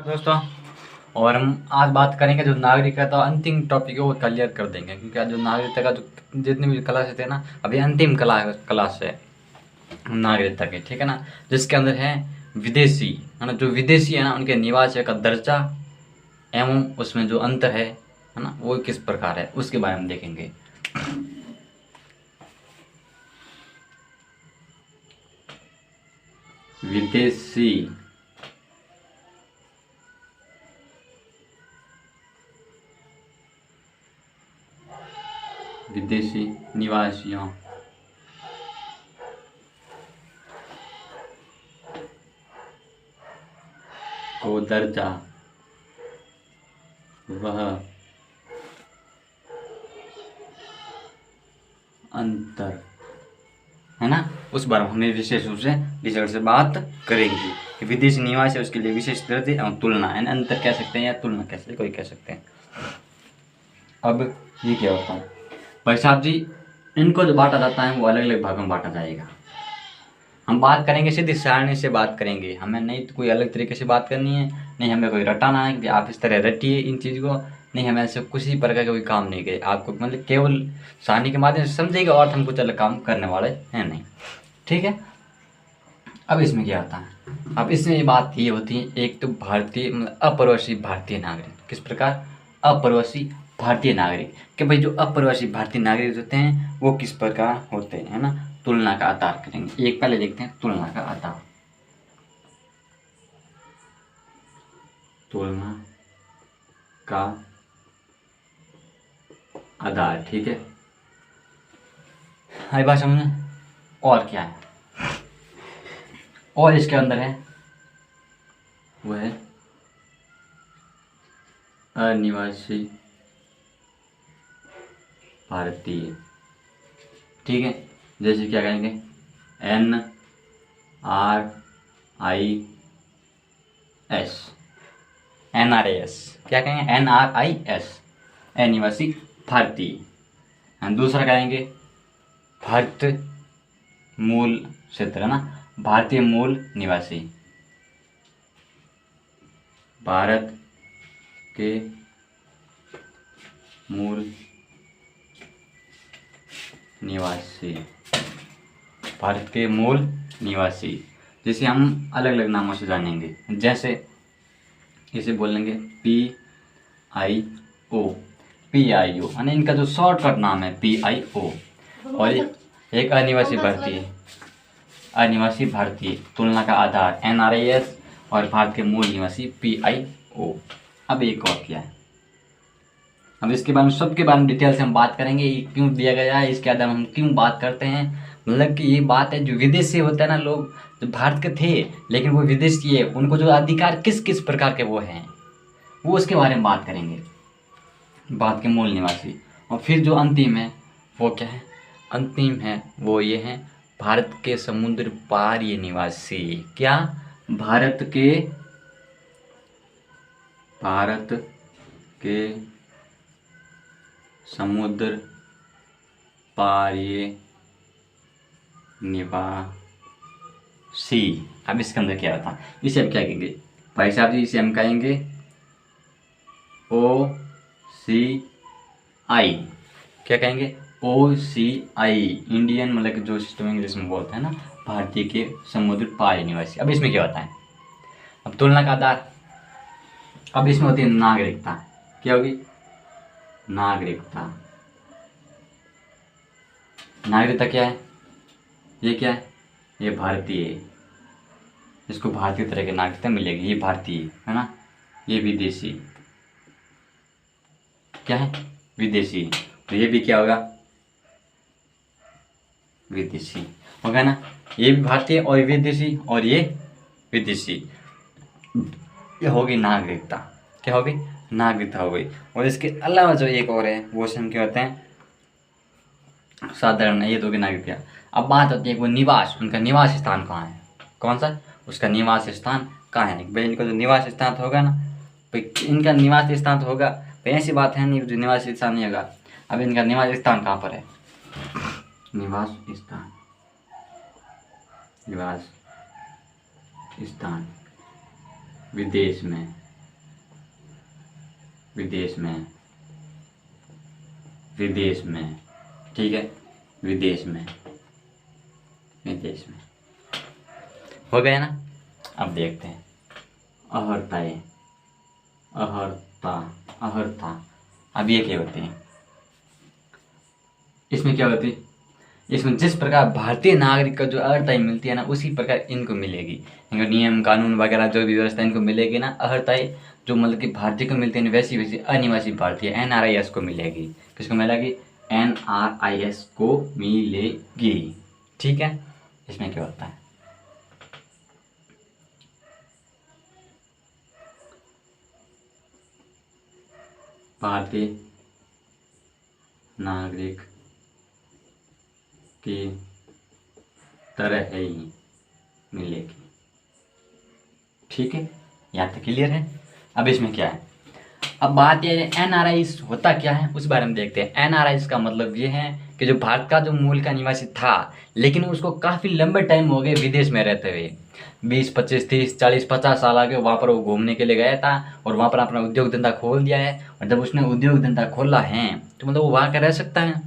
दोस्तों, और हम आज बात करेंगे जो नागरिकता तो अंतिम टॉपिक है वो क्लियर कर देंगे, क्योंकि आज जो नागरिकता का जो जितनी भी क्लास थे ना, अभी अंतिम क्लास है नागरिकता की, ठीक है ना। जिसके अंदर है विदेशी, है ना। जो विदेशी है ना, उनके निवास का दर्जा एवं उसमें जो अंतर है ना, वो किस प्रकार है उसके बारे में देखेंगे। विदेशी विदेशी निवासियों को दर्जा वह अंतर, है ना, उस बारे में हमें विशेष रूप से रिजल्ट से बात करेंगे कि विदेशी निवास है उसके लिए विशेष दर्जे एवं तुलना, है ना। अंतर कह सकते हैं या तुलना कैसे कोई कह सकते हैं। अब ये क्या होता है भाई साहब जी, इनको जो बांटा जाता है वो अलग अलग भागों में बांटा जाएगा। हम बात करेंगे सीधी सारणी से बात करेंगे, हमें नहीं तो कोई अलग तरीके से बात करनी है, नहीं हमें कोई रटाना है कि आप इस तरह रटिए इन चीज़ को, नहीं हमें ऐसे किसी प्रकार का कोई काम नहीं किए आपको, मतलब केवल सारणी के माध्यम से समझेगा और हम कुछ अलग काम करने वाले हैं नहीं, ठीक है। अब इसमें क्या होता है, अब इसमें ये बात ये होती है, एक तो भारतीय मतलब अप्रवासी भारतीय नागरिक, किस प्रकार अप्रवासी भारतीय नागरिक, कि भाई जो अप्रवासी भारतीय नागरिक होते हैं वो किस प्रकार होते हैं, है ना। तुलना का आधार करेंगे, एक पहले देखते हैं तुलना का आधार। तुलना का आधार, ठीक है। आई बात समझ में। और क्या है, और इसके अंदर है वो है अनिवासी भारतीय, ठीक है। जैसे क्या कहेंगे, NRIS, NRIS क्या कहेंगे, NRIS अनिवासी भारतीय। दूसरा कहेंगे भारत मूल क्षेत्र, है ना, भारतीय मूल निवासी, भारत के मूल निवासी, भारत के मूल निवासी, जिसे हम अलग अलग नामों से जानेंगे। जैसे इसे बोलेंगे PIO, यानी इनका जो शॉर्टकट नाम है PIO। और एक अनिवासी भारतीय, अनिवासी भारतीय तुलना का आधार NRIS और भारत के मूल निवासी PIO। अब एक और क्या है, अब इसके बारे में सबके बारे में डिटेल से हम बात करेंगे, ये क्यों दिया गया है, इसके आधार हम क्यों बात करते हैं। मतलब कि ये बात है जो विदेशी होता है ना, लोग जो भारत के थे लेकिन वो विदेशी है, उनको जो अधिकार किस किस प्रकार के वो हैं, वो उसके बारे में बात करेंगे, भारत के मूल निवासी। और फिर जो अंतिम है वो क्या है, अंतिम है वो ये है भारत के समुद्र पार ये निवासी। क्या, भारत के समुद्र पार ये निवासी। अब इसके अंदर क्या होता है, इसे हम क्या कहेंगे भाई साहब जी, इसे हम कहेंगे OCI। क्या कहेंगे, OCI, इंडियन, मतलब कि जो सिस्टम इंग्लिश में बोलते हैं ना, भारतीय के समुद्र पार निवासी। अब इसमें क्या होता है, अब तुलना का आधार, अब इसमें होती है नागरिकता। क्या होगी, नागरिकता। नागरिकता क्या है, ये क्या है, ये भारतीय है, इसको भारतीय तरह की नागरिकता मिलेगी, ये भारतीय है ना। ये विदेशी, क्या है, विदेशी, तो ये भी क्या होगा, विदेशी होगा ना। ये भी भारतीय और विदेशी, और ये विदेशी, ये होगी नागरिकता। क्या होगी, नागरिकता हो गई। और इसके अलावा जो एक और है वो से हम क्या होते हैं, साधारण, ये तो होगी नागरिकता। अब बात होती है वो निवास, उनका निवास स्थान कहाँ है, कौन सा, उसका निवास स्थान कहाँ है। भाई इनका जो निवास स्थान होगा ना, भाई इनका निवास स्थान तो होगा, भाई ऐसी बात है नहीं जो निवास स्थान नहीं होगा। अब इनका निवास स्थान कहाँ पर है, निवास स्थान, निवास स्थान विदेश में, विदेश में, विदेश में, ठीक है, विदेश में, विदेश में, हो गया ना। अब देखते हैं अहर्ता, ये अहर्ता, अहर्ता, अब ये क्या होती है, इसमें क्या होती है, इसमें जिस प्रकार भारतीय नागरिक का जो अहर्ताई मिलती है ना, उसी प्रकार इनको मिलेगी। इनको नियम कानून वगैरह जो भी व्यवस्था इनको मिलेगी ना, अहर्ताई जो मतलब कि भारतीय को मिलती है वैसी वैसी अनिवासी भारतीय NRIS को मिलेगी। किसको मिलेगी, NRIS को मिलेगी, ठीक है। इसमें क्या होता है, भारतीय नागरिक की तरह ही मिलेगी, ठीक है, यहाँ तक क्लियर है। अब इसमें क्या है, अब बात यह है NRIS होता क्या है उस बारे में देखते हैं। NRIS का मतलब ये है कि जो भारत का जो मूल का निवासी था, लेकिन उसको काफ़ी लंबे टाइम हो गए विदेश में रहते हुए, 20, 25, 30, 40, 50 साल आगे वहाँ पर वो घूमने के लिए गया था और वहाँ पर अपना उद्योग धंधा खोल दिया है। और जब उसने उद्योग धंधा खोला है तो मतलब वो वहाँ का रह सकता है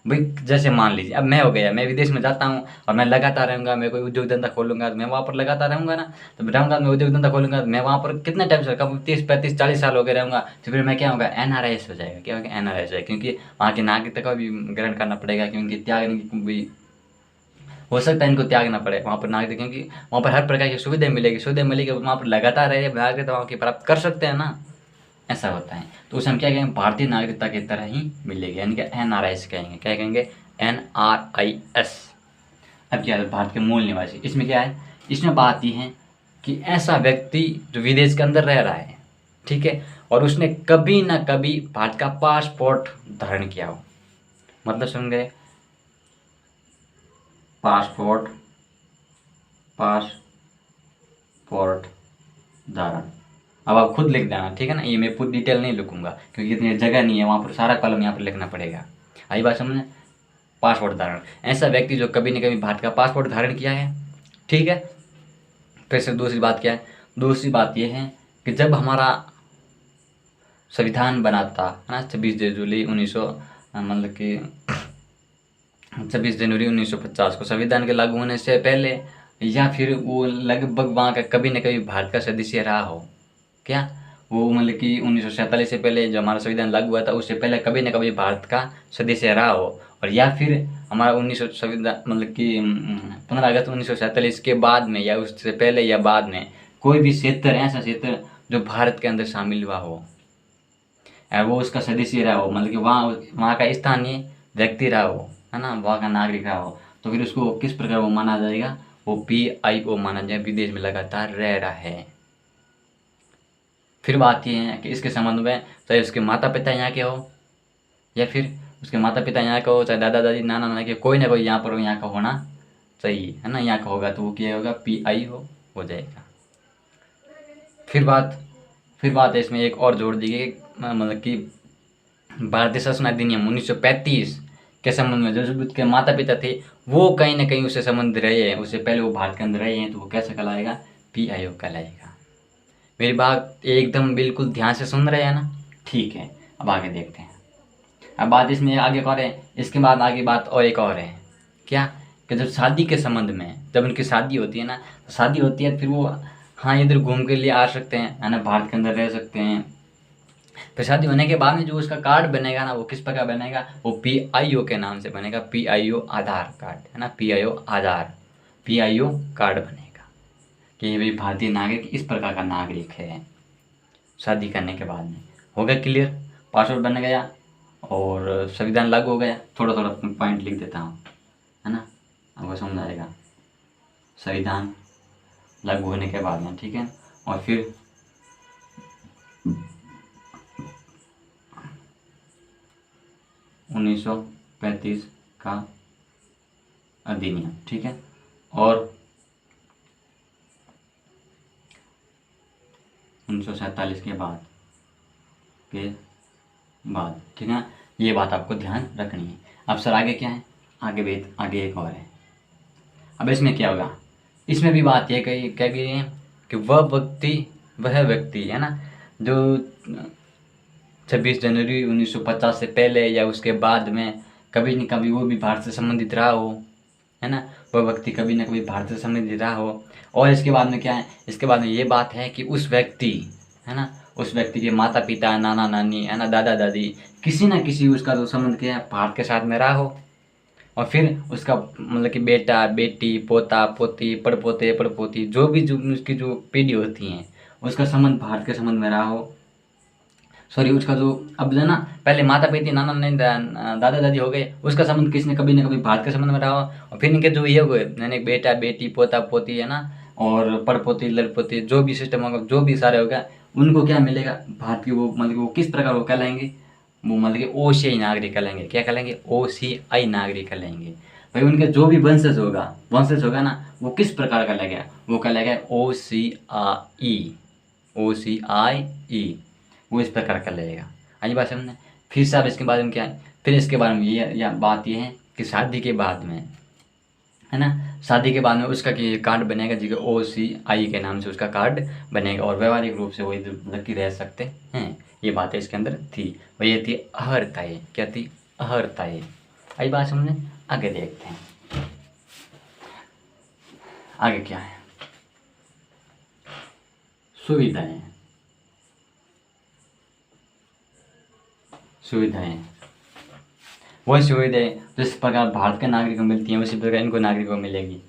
भाई। जैसे मान लीजिए अब मैं हो गया, मैं विदेश में जाता हूँ और मैं लगातार रहूँगा, मैं कोई उद्योग धंधा खोलूँगा तो मैं वहाँ पर लगातार रहूँगा ना, तो रहूँगा, मैं उद्योग धंधा खोलूँगा तो मैं वहाँ पर कितने टाइम से, कब 30, 35, 40 साल हो गए रहूँगा, तो फिर मैं क्या होगा, NRIS हो जाएगा। क्या होगा, NRIS हो जाएगा, क्योंकि वहाँ की नागरिकता का भी ग्रहण करना पड़ेगा, क्योंकि त्याग भी हो सकता है इनको त्यागना पड़े वहाँ पर नागरिक, क्योंकि वहाँ पर हर प्रकार की सुविधा मिलेगी, सुविधा मिलेगी, वहाँ पर लगातार रहे नागरिकता वहाँ की प्राप्त कर सकते हैं ना, ऐसा होता है। तो उसे हम क्या कहेंगे, भारतीय नागरिकता की तरह ही मिलेगी, यानी कि NRIS कहेंगे। क्या कहेंगे, NRIS। अब क्या है, भारत के मूल निवासी, इसमें क्या है, इसमें बात ये है कि ऐसा व्यक्ति जो विदेश के अंदर रह रहा है, ठीक है, और उसने कभी ना कभी भारत का पासपोर्ट धारण किया हो, मतलब समझ गए, पासपोर्ट, पासपोर्ट धारण। अब आप खुद लिख देना, ठीक है ना, ये मैं पूरी डिटेल नहीं लिखूंगा क्योंकि इतनी जगह नहीं है, वहाँ पर सारा कॉलम यहाँ पर लिखना पड़ेगा। आई बात समझे, पासपोर्ट धारण, ऐसा व्यक्ति जो कभी न कभी भारत का पासपोर्ट धारण किया है, ठीक है। फिर से दूसरी बात क्या है, दूसरी बात यह है कि जब हमारा संविधान बना था है ना, 26 जनवरी 1950 को संविधान के लागू होने से पहले, या फिर वो लगभग वहाँ का कभी न कभी भारत का सदस्य रहा हो, क्या वो मतलब कि 1947 से पहले जो हमारा संविधान लागू हुआ था उससे पहले कभी न कभी भारत का सदस्य रहा हो, और या फिर हमारा 1900 संविधान मतलब कि 15 अगस्त 1947 के बाद में या उससे पहले या बाद में कोई भी क्षेत्र, ऐसा क्षेत्र जो भारत के अंदर शामिल हुआ हो, वो उसका सदस्य रहा हो, मतलब कि वहाँ वहाँ का स्थानीय व्यक्ति रहा हो, है ना, वहाँ का नागरिक रहा हो, तो फिर उसको किस प्रकार वो माना जाएगा, वो PIO माना जाए, विदेश में लगातार रह रहा है। फिर बात ये है कि इसके संबंध में चाहे उसके माता पिता यहाँ के हो या फिर उसके माता पिता यहाँ का हो, चाहे दादा दादी नाना नाना के, कोई ना कोई यहाँ पर यहाँ का होना चाहिए, है ना, यहाँ का होगा तो वो क्या होगा, PIO हो जाएगा। फिर बात है इसमें एक और जोड़ दी गई, मतलब कि भारतीय शासन अधिनियम 1935 के संबंध में जो उसके माता पिता थे वो कहीं ना कहीं उससे संबंध रहे हैं, उससे पहले वो भारत के अंदर रहे हैं, तो वो कैसा कहलाएगा, PIO कहलाएगा। मेरी बात एकदम बिल्कुल ध्यान से सुन रहे हैं ना, ठीक है। अब आगे देखते हैं। अब बात इसमें आगे और है, इसके बाद आगे बात और एक और है, क्या कि जब शादी के संबंध में, जब उनकी शादी होती है ना, तो शादी होती है फिर वो हाँ इधर घूम के लिए आ सकते हैं, है ना, भारत के अंदर रह सकते हैं। फिर शादी होने के बाद में जो उसका कार्ड बनेगा ना, वो किस प्रकार बनेगा, वो PIO के नाम से बनेगा, PIO आधार कार्ड, है ना, PIO आधार, PIO कार्ड बनेगा कि ये भी भारतीय नागरिक इस प्रकार का नागरिक है। शादी करने के बाद में हो गया क्लियर, पासवर्ड बन गया और संविधान लागू हो गया। थोड़ा थोड़ा पॉइंट लिख देता हूँ, है ना, आपको समझ आएगा। संविधान लागू होने के बाद में, ठीक है, और फिर 1935 का अधिनियम, ठीक है, और 1947 के बाद ठीक है, ये बात आपको ध्यान रखनी है। अब सर आगे क्या है, आगे एक और है। अब इसमें क्या होगा, इसमें भी बात ये क्या गई है कि वह व्यक्ति है ना जो 26 जनवरी 1950 से पहले या उसके बाद में कभी न कभी वो भी भारत से संबंधित रहा हो, है ना, वह व्यक्ति कभी न कभी भारत से संबंधित रहा हो। और इसके बाद में क्या है, इसके बाद में ये बात है कि उस व्यक्ति, है ना, उस व्यक्ति के माता पिता, नाना नानी, है ना, दादा दादी, किसी न किसी उसका जो संबंध क्या है भारत के साथ में रहा हो। और फिर उसका मतलब कि बेटा बेटी, पोता पोती, पड़पोते पड़पोती, जो भी जो उसकी जो पीढ़ी होती हैं, उसका संबंध भारत के संबंध में रहा हो। सॉरी, उसका जो अब जो ना पहले माता पिता, नाना नानी, दादा दादी हो गए, उसका संबंध किसने कभी न कभी भारत के संबंध में रहा हो। और फिर इनके जो ये हो गए, यानी बेटा बेटी, पोता पोती, है ना, और पड़पोती लड़पोती, जो भी सिस्टम होगा, जो भी सारे होगा, उनको क्या मिलेगा, भारत की वो मतलब वो किस प्रकार वो कहलाएंगे, वो मतलब कि OCI नागरिक कहलाएंगे। क्या कहलाएंगे, OCI नागरिक कहलाएंगे। भाई उनके जो भी वंशज होगा ना, वो किस प्रकार का लगेगा, वो कहलाएगा OCI, वो इस प्रकार का लगेगा। आई बात समझने। फिर साहब इसके बारे में क्या है, फिर इसके बारे में ये बात ये है कि शादी के बाद में, है ना, शादी के बाद में उसका कि कार्ड बनेगा, जी OCI के नाम से उसका कार्ड बनेगा, और व्यवहारिक रूप से वो इधर मतलब कि रह सकते हैं। ये बातें इसके अंदर थी, और ये थी अहर्ताएँ। क्या थी, अहर्ताएँ। आई बात समझने। आगे देखते हैं आगे क्या है, सुविधाएं। वही सुविधाएं जिस प्रकार भारत के नागरिक को मिलती हैं, उसी प्रकार इनको नागरिकों को मिलेगी।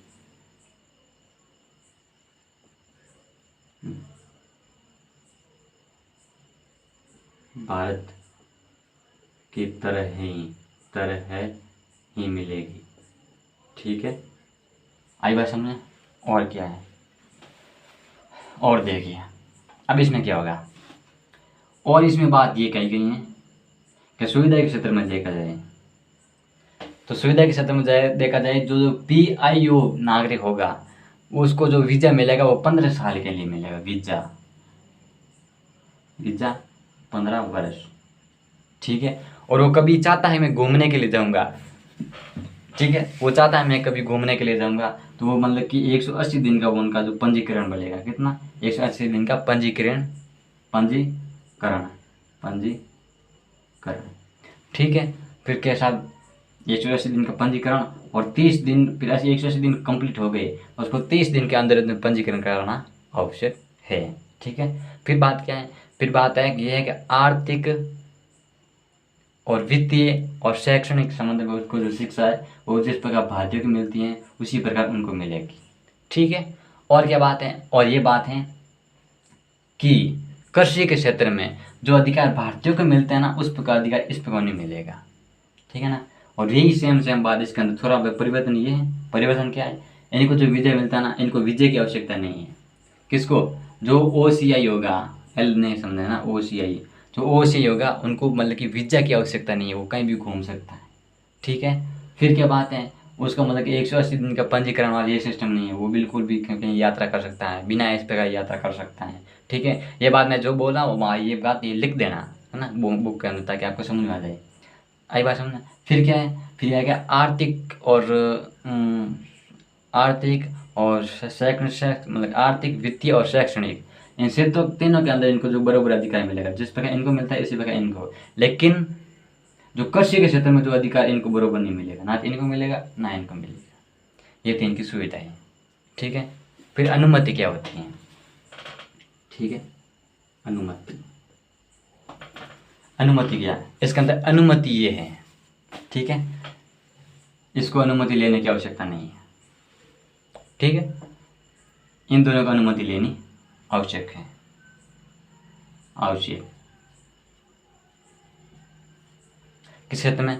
भारत की तरह ही मिलेगी। ठीक है, आई बात समझे। और क्या है, और देखिए अब इसमें क्या होगा, और इसमें बात ये कही गई है कि सुविधा के क्षेत्र में देखा जाए, तो सुविधा के क्षेत्र में देखा जाए, जो PIO नागरिक होगा, उसको जो वीज़ा मिलेगा वो 15 साल के लिए मिलेगा। वीज़ा 15 वर्ष। ठीक है, और वो कभी चाहता है मैं घूमने के लिए जाऊंगा, ठीक है, वो चाहता है मैं कभी घूमने के लिए जाऊंगा, तो वो मतलब कि 180 दिन का वो उनका जो पंजीकरण बनेगा, कितना, 180 दिन का पंजीकरण। ठीक है, फिर के साथ 180 दिन का पंजीकरण, और 30 दिन, फिर ऐसे 180 दिन कंप्लीट हो गए, उसको 30 दिन के अंदर पंजीकरण कराना आवश्यक है। ठीक है, फिर बात क्या है, फिर बात है कि यह है कि आर्थिक और वित्तीय और शैक्षणिक संबंध में उसको जो शिक्षा है वो जिस प्रकार भारतीयों को मिलती है उसी प्रकार उनको मिलेगी। ठीक है, और क्या बात है, और ये बात है कि कृषि के क्षेत्र में जो अधिकार भारतीयों को मिलते हैं ना, उस प्रकार अधिकार इस प्रकार नहीं मिलेगा। ठीक है ना, और यही सेम बात इसके अंदर थोड़ा परिवर्तन ये है। परिवर्तन क्या है, इनको जो विजय मिलता है ना, इनको विजय की आवश्यकता नहीं है। किसको, जो OCI होगा, L नहीं समझे ना, OCI, जो OCI होगा उनको मतलब कि वीज़ा की आवश्यकता नहीं है, वो कहीं भी घूम सकता है। ठीक है, फिर क्या बात है, उसका मतलब कि 180 दिन का पंजीकरण वाला ये सिस्टम नहीं है, वो बिल्कुल भी कहीं यात्रा कर सकता है, बिना इस प्रकार यात्रा कर सकता है। ठीक है, ये बात मैं जो बोल रहा हूँ वहाँ ये बात ये लिख देना, है ना, बुक के अंदर, ताकि आपको समझ में आ जाए। आई बात समझना। फिर क्या है, फिर है क्या, आर्थिक और शैक्षणिक, मतलब आर्थिक, वित्तीय और शैक्षणिक, इनसे तो तीनों के अंदर इनको जो बराबर अधिकार मिलेगा, जिस प्रकार इनको मिलता है इसी प्रकार इनको। लेकिन जो कृषि के क्षेत्र में जो अधिकार इनको बराबर नहीं मिलेगा, ना इनको मिलेगा ना इनको मिलेगा। ये थी इनकी सुविधाएं। ठीक है, फिर अनुमति क्या होती है। ठीक है, अनुमति क्या है, इसके अंदर अनुमति ये है। ठीक है, इसको अनुमति लेने की आवश्यकता नहीं है। ठीक है, इन दोनों को अनुमति लेनी आवश्यक है, किस क्षेत्र में,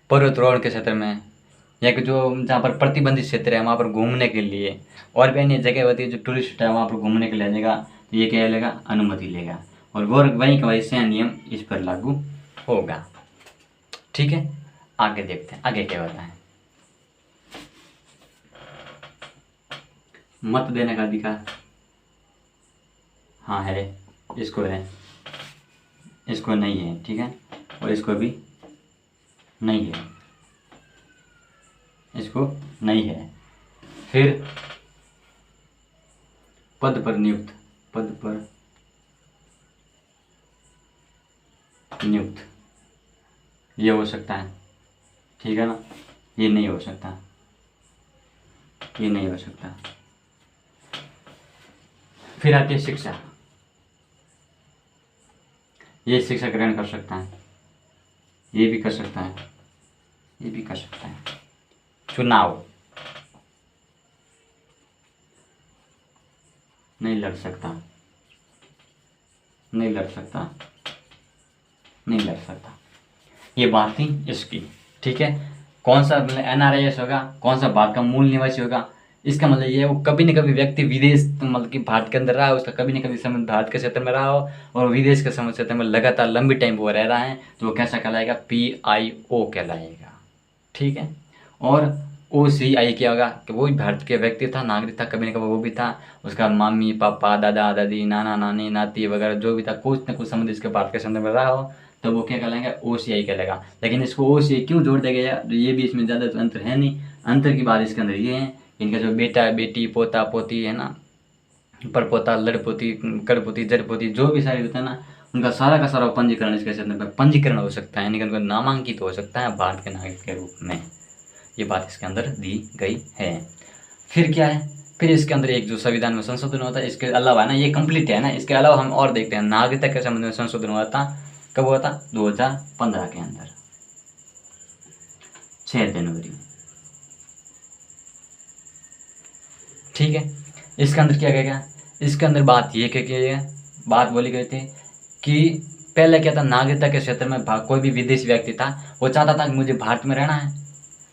पर्वतारोहण के क्षेत्र में, या कि जो जहाँ पर प्रतिबंधित क्षेत्र है वहाँ पर घूमने के लिए, और भी अन्य जगह होती है जो टूरिस्ट है वहाँ पर घूमने के लिए जाएगा, तो ये क्या लेगा, अनुमति लेगा, और वो वहीं का वही से नियम इस पर लागू होगा। ठीक है, आगे देखते हैं आगे क्या होता है। मत देने का अधिकार, हाँ है, इसको है, इसको नहीं है। ठीक है, और इसको भी नहीं है, इसको नहीं है। फिर पद पर नियुक्त, ये हो सकता है, ठीक है ना। ये नहीं हो सकता, ये नहीं हो सकता। फिर आती है शिक्षा, ये शिक्षा ग्रहण कर सकता है, ये भी कर सकता है, ये भी कर सकता है। चुनाव नहीं लड़ सकता, नहीं लड़ सकता, नहीं लड़ सकता। ये बात थी इसकी, ठीक है। कौन सा मतलब NRIS होगा, कौन सा भारत का मूल निवासी होगा, इसका मतलब ये है वो कभी न कभी व्यक्ति विदेश मतलब कि भारत के अंदर रहा है, उसका कभी न कभी समय भारत के क्षेत्र में रहा हो और विदेश के समय क्षेत्र में लगातार लंबी टाइम वो रह रहा है, तो वो कैसा कहलाएगा, PIO कहलाएगा, ठीक है। और OCI क्या होगा कि वो भी भारत के व्यक्ति था, नागरिक था, कभी न कभी वो भी था, उसका मम्मी पापा दादा दादी नाना नानी नाती वगैरह जो भी था, कुछ न कुछ संबंध इसके भारत के संदर्भ में रहा हो, तो वो क्या कहलाएगा, OCI कहलाएगा। लेकिन इसको OCI क्यों जोड़ दिया गया, ये भी इसमें ज़्यादा तो अंतर है नहीं। अंतर की बात इसके अंदर ये है, इनका जो बेटा बेटी पोता पोती है ना, परपोता लड़पोती कड़पोती जड़पोती जो भी सारे होता है ना, उनका सारा का सारा पंजीकरण इसके क्षेत्र में पंजीकरण हो सकता है, यानी कि उनका नामांकित हो सकता है भारत के नागरिक के रूप में। ये बात इसके अंदर दी गई है। फिर क्या है, फिर इसके अंदर एक जो संविधान में संशोधन होता है, इसके अलावा है ना, ये कंप्लीट है ना, इसके अलावा हम और देखते हैं नागरिकता के संबंध में संशोधन हुआ था। कब हुआ था, 2015 के अंदर, 6 जनवरी, ठीक है। इसके अंदर क्या गया, इसके अंदर बात ये क्या बात बोली गई थी कि पहले क्या था, नागरिकता के क्षेत्र में कोई भी विदेशी व्यक्ति था, वो चाहता था कि मुझे भारत में रहना है।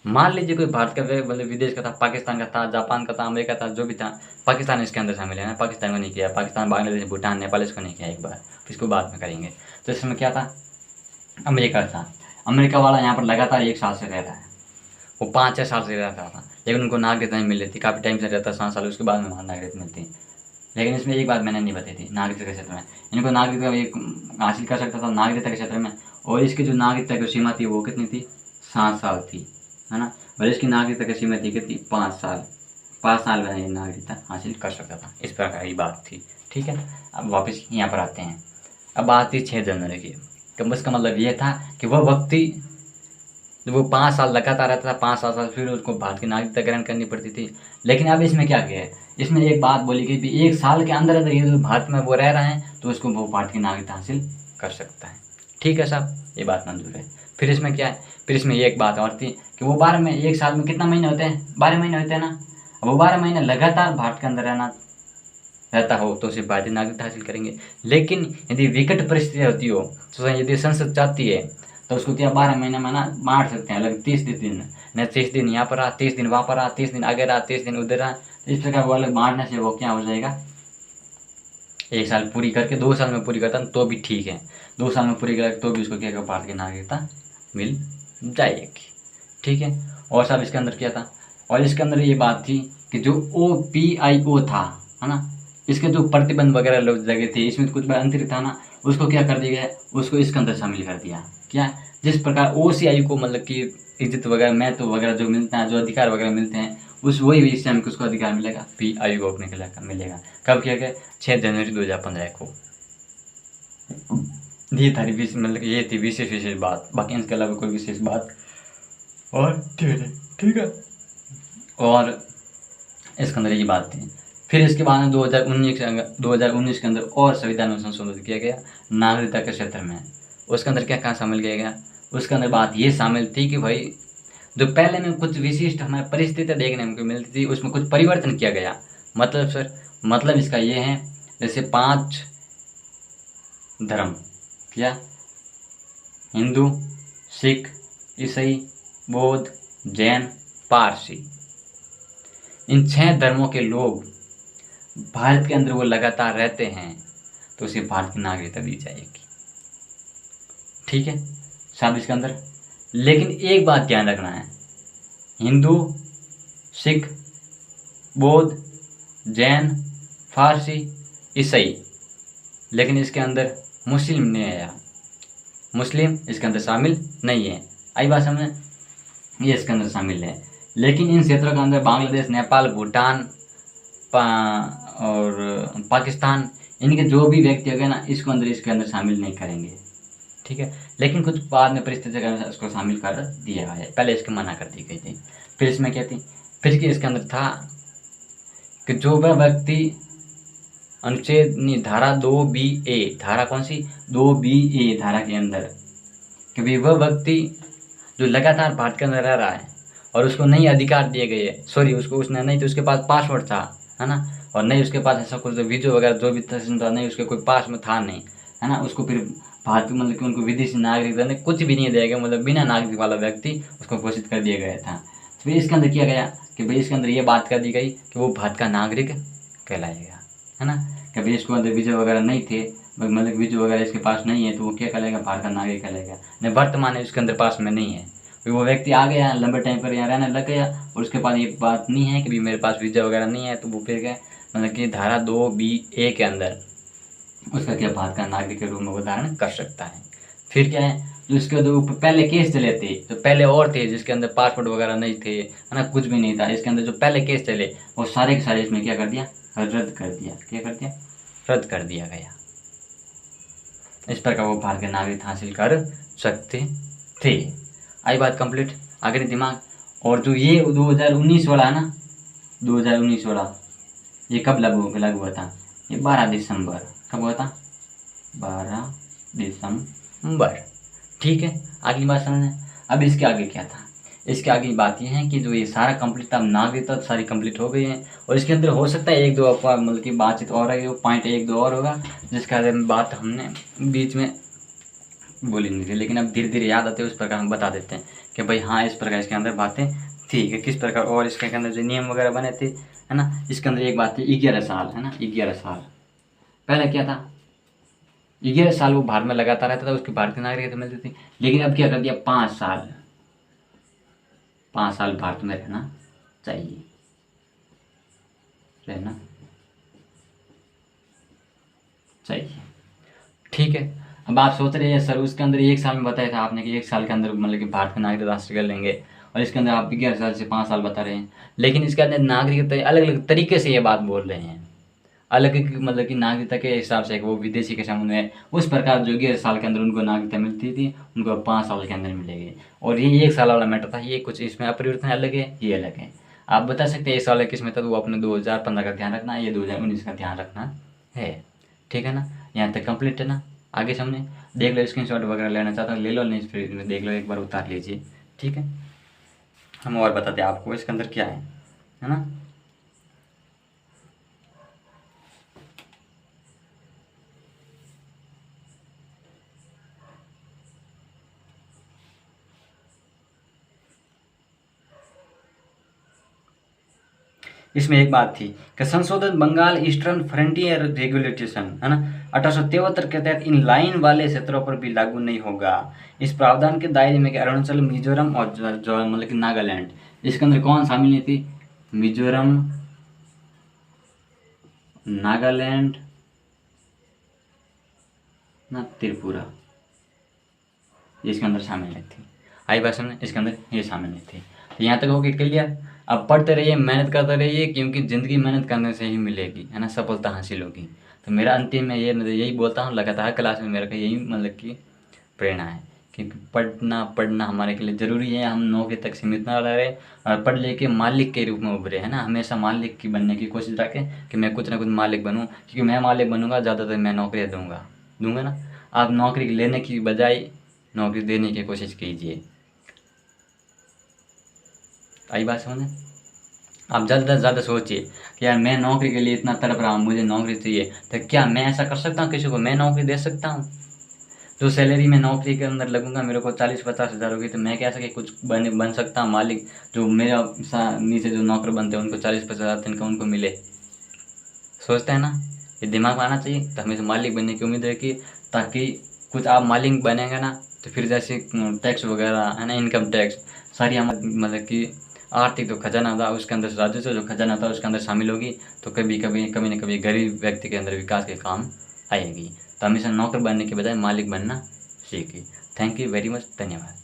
मान लीजिए कोई भारत का मतलब विदेश का था, पाकिस्तान का था, जापान का था, अमेरिका था, जो भी था, पाकिस्तान इसके अंदर शामिल है ना, पाकिस्तान को नहीं किया, पाकिस्तान बांग्लादेश भूटान नेपाल इसको नहीं किया एक बार, इसको बाद में करेंगे। तो इसमें क्या था, अमेरिका था, अमेरिका वाला यहाँ पर लगातार 1 साल से रह रहा है, वो 5-6 साल से रहता था, लेकिन उनको नागरिकता नहीं मिल रही थी, काफ़ी टाइम से रहता 7 साल, उसके बाद में वहाँ नागरिकता मिलती। लेकिन इसमें एक बात मैंने नहीं बताई थी, नागरिकता के क्षेत्र में इनको नागरिकता हासिल कर सकता था नागरिकता के क्षेत्र में, और इसकी जो नागरिकता की सीमा थी वो कितनी थी, 7 साल थी, है ना। और इसकी नागरिकता की सीमा थी कितनी, 5 साल, 5 साल में ये नागरिकता हासिल कर सकता था, इस प्रकार की बात थी, ठीक है। अब वापस यहाँ पर आते हैं, अब बात थी 6 जनवरी की। तो इसका मतलब ये था कि वह व्यक्ति जब वो 5 साल लगातार रहता था, 5 साल फिर उसको भारत की नागरिकता ग्रहण करनी पड़ती थी। लेकिन अब इसमें क्या किया है, इसमें एक बात बोली गई भी 1 साल के अंदर अगर ये जो भारत में वो रह रहे हैं तो उसको वो भारत की नागरिकता हासिल कर सकता है, ठीक है साहब, ये बात मंजूर है। फिर इसमें क्या है, फिर इसमें एक बात और थी कि वो 12 में 1 साल में कितना महीने होते हैं, 12 महीने होते हैं ना। अब वो 12 महीने लगातार भारत के अंदर रहता हो तो सिर्फ भारतीय नागरिकता हासिल करेंगे। लेकिन यदि विकट परिस्थिति होती हो, तो यदि संसद चाहती है तो उसको क्या 12 महीने में ना बांट सकते हैं, अलग 30 दिन, न 30 दिन यहाँ पर रहा, 30 दिन वहाँ पर रहा, 30 दिन आगे रहा, 30 दिन उधर रहा, तो इस प्रकार वो अलग बांटने से वो क्या हो जाएगा, 1 साल पूरी करके 2 साल में पूरी करता तो भी ठीक है, 2 साल में पूरी करके तो भी उसको क्या भारत की नागरिकता मिल जाएगी, ठीक है। और सब इसके अंदर क्या था, और इसके अंदर ये बात थी कि जो OPIO था, है ना, इसके जो प्रतिबंध वगैरह लगे थे, इसमें कुछ अंतरित था ना, उसको क्या कर दिया गया, उसको इसके अंदर शामिल कर दिया। क्या, जिस प्रकार OCI को मतलब कि इज्जत वगैरह महत्व वगैरह जो मिलता है, जो अधिकार वगैरह मिलते हैं, उस वही भी इससे हमको उसको अधिकार मिलेगा, PIO को अपने मिलेगा। कब किया गया, 6 जनवरी 2015 को। ये था मतलब ये थी विशेष बात, बाकी इसके अलावा कोई विशेष बात और ठीक है। और इसके अंदर ये बात थी। फिर इसके बाद में 2019 के अंदर और संविधान में संशोधन किया गया नागरिकता के क्षेत्र में। उसके अंदर क्या कहाँ शामिल किया गया, उसके अंदर बात ये शामिल थी कि भाई जो पहले में कुछ विशिष्ट हमें परिस्थितियाँ देखने को मिलती थी, उसमें कुछ परिवर्तन किया गया। मतलब सर, मतलब इसका ये है, जैसे 5 धर्म, क्या, हिंदू, सिख, ईसाई, बौद्ध, जैन, पारसी, इन 6 धर्मों के लोग भारत के अंदर वो लगातार रहते हैं तो उसे भारत की नागरिकता दी जाएगी, ठीक है साहब इसके अंदर। लेकिन एक बात ध्यान रखना है, हिंदू, सिख, बौद्ध, जैन, फारसी, ईसाई, लेकिन इसके अंदर मुस्लिम नहीं आया, मुस्लिम इसके अंदर शामिल नहीं है। आई बात समझ, ये इसके अंदर शामिल है। लेकिन इन क्षेत्रों के अंदर बांग्लादेश, नेपाल, भूटान और पाकिस्तान, इनके जो भी व्यक्ति हो गए ना, इसके अंदर शामिल नहीं करेंगे, ठीक है। लेकिन कुछ बाद में परिस्थिति के अनुसार उसको शामिल कर दिया है, पहले इसके मना कर दी गई थी। फिर इसमें क्या थी, फिर कि इसके अंदर था कि जो वह व्यक्ति अनुच्छेद नहीं, धारा 2B(a), धारा कौन सी, 2B(a) धारा के अंदर कि भाई वह व्यक्ति जो लगातार भारत के अंदर रह रहा है और उसको नई अधिकार दिए गए, सॉरी उसको उसने नहीं तो उसके पास पासपोर्ट था, है ना, और नहीं उसके पास ऐसा कुछ वीज़ा वगैरह जो भी था नहीं, उसके कोई पास में था नहीं, है ना, उसको फिर भारत मतलब कि उनको विदेशी नागरिकता ने कुछ भी नहीं दिया गया, मतलब बिना नागरिक वाला व्यक्ति उसको घोषित कर दिया गया था। तो फिर इसके अंदर किया गया कि भाई इसके अंदर ये बात कर दी गई कि वो भारत का नागरिक कहलाएगा, है ना, कि भाई इसको अंदर वीज़ा वगैरह नहीं थे, मतलब वीज़ा वगैरह इसके पास नहीं है तो वो क्या कहलाएगा, भारत का नागरिक कहलाएगा। नहीं, वर्तमान में उसके अंदर पास में नहीं है, फिर वो व्यक्ति आ गया लंबे टाइम पर यहाँ रहने लग गया और उसके पास ये बात नहीं है कि भी मेरे पास वीज़ा वगैरह नहीं है, तो वो फिर क्या मतलब कि धारा 2B(a) के अंदर उसका क्या भारत का नागरिक के रूप में वो धारण कर सकता है। फिर क्या है, जो इसके जो पहले केस चले थे, जो पहले और थे जिसके अंदर पासपोर्ट वगैरह नहीं थे, है ना, कुछ भी नहीं था, इसके अंदर जो पहले केस चले वो सारे के सारे इसमें क्या कर दिया, रद्द कर दिया। क्या कर दिया, रद्द कर दिया गया। इस प्रकार वो भारत के नागरिक हासिल कर सकते थे। आई बात कंप्लीट, आगे दिमाग। और जो ये 2019 वाला है ना, 2019 वाला ये कब लागू हुआ था, ये 12 दिसंबर, कब हुआ था, 12 दिसंबर। ठीक है, अगली बात समझना। अब इसके आगे क्या था, इसके आगे बात ये है कि जो ये सारा कंप्लीट था, नागरिकता सारी कंप्लीट हो गई है और इसके अंदर हो सकता है एक दो आपका मतलब कि बातचीत और है, पॉइंट एक दो और होगा जिसका बात हमने बीच में बोली नहीं थी, लेकिन अब धीरे धीरे याद आते हैं, उस प्रकार हम बता देते हैं कि भाई हाँ इस प्रकार इसके अंदर बातें थी कि किस प्रकार, और इसके अंदर जो नियम वगैरह बने थे, है ना, इसके अंदर एक बात थी 11 साल, है ना, 11 साल। पहले क्या था, 11 साल वो भारत में लगातार रहता था, उसकी भारतीय नागरिकता मिलती थी, लेकिन अब क्या कर दिया, 5 साल, 5 साल भारत में रहना चाहिए, रहना चाहिए। ठीक है, अब आप सोच रहे हैं सर उसके अंदर 1 साल में बताया था आपने कि 1 साल के अंदर मतलब कि भारत का नागरिकता हासिल कर लेंगे, और इसके अंदर आप 11 साल से 5 साल बता रहे हैं, लेकिन इसके अंदर नागरिकता अलग अलग तरीके से ये बात बोल रहे हैं, अलग मतलब कि नागरिकता के हिसाब से वो विदेशी के संबंध में उस प्रकार जो 11 साल के अंदर उनको नागरिकता मिलती थी उनको 5 साल के अंदर मिलेगी, और ये 1 साल वाला मैटर था, ये कुछ इसमें अपरिवर्तन अलग है, ये अलग है। आप बता सकते हैं 1 साल किस में था, तो वो अपने 2015 का ध्यान रखना है, ये 2019 का ध्यान रखना है। ठीक है ना, यहाँ तक कंप्लीट है ना, आगे सामने देख लो, स्क्रीनशॉट वगैरह लेना चाहता हूँ ले लो, नहीं फिर में देख लो, एक बार उतार लीजिए। ठीक है, हम और बताते हैं आपको इसके अंदर क्या है ना। इसमें एक बात थी कि संशोधित बंगाल ईस्टर्न फ्रंटियर रेगुलेशन, है ना, 1873 के तहत इन लाइन वाले क्षेत्रों पर भी लागू नहीं होगा। इस प्रावधान के दायरे में अरुणाचल, मिजोरम और जो मतलब कि नागालैंड, इसके अंदर कौन शामिल नहीं थी, मिजोरम, नागालैंड ना त्रिपुरा, इसके अंदर शामिल नहीं थी। आई बात समझ, इसके अंदर ये शामिल नहीं थी। तो यहाँ तक हो गई क्लियर। अब पढ़ते रहिए, मेहनत करते रहिए, क्योंकि ज़िंदगी मेहनत करने से ही मिलेगी, है ना, सफलता हासिल होगी। तो मेरा अंतिम में ये मतलब यही बोलता हूँ, लगातार क्लास में मेरा का यही मतलब कि प्रेरणा है कि पढ़ना हमारे के लिए ज़रूरी है। हम नौकरी तक सीमित ना रहे और पढ़ लेके मालिक के रूप में उभरे, है ना, हमेशा मालिक की बनने की कोशिश रखें कि मैं कुछ ना कुछ मालिक बनूँ, क्योंकि मैं मालिक बनूँगा ज़्यादातर मैं नौकरियाँ दूंगा ना। आप नौकरी लेने की बजाय नौकरी देने की कोशिश कीजिए। आई बात समझ, आप ज़्यादा से ज़्यादा सोचिए कि यार मैं नौकरी के लिए इतना तड़प रहा हूँ, मुझे नौकरी चाहिए, तो क्या मैं ऐसा कर सकता हूँ, किसी को मैं नौकरी दे सकता हूँ। जो सैलरी में नौकरी के अंदर लगूंगा, मेरे को 40-50 हज़ार होगी, तो मैं क्या सके कुछ बन सकता हूँ मालिक, जो मेरा नीचे जो नौकर बनते हैं उनको 40-50 हज़ार तनख्वाह उनको मिले। सोचते हैं ना, ये दिमाग में आना चाहिए। तो हमें मालिक बनने की उम्मीद रखिए, ताकि कुछ आप मालिक बनेंगे ना, तो फिर जैसे टैक्स वगैरह, है ना, इनकम टैक्स सारी हम मतलब कि आर्थिक जो खजाना था उसके अंदर, राजस्व जो खजाना था उसके अंदर शामिल होगी, तो कभी न कभी गरीब व्यक्ति के अंदर विकास के काम आएगी। तो हमेशा नौकर बनने के बजाय मालिक बनना सीखिए। थैंक यू वेरी मच, धन्यवाद।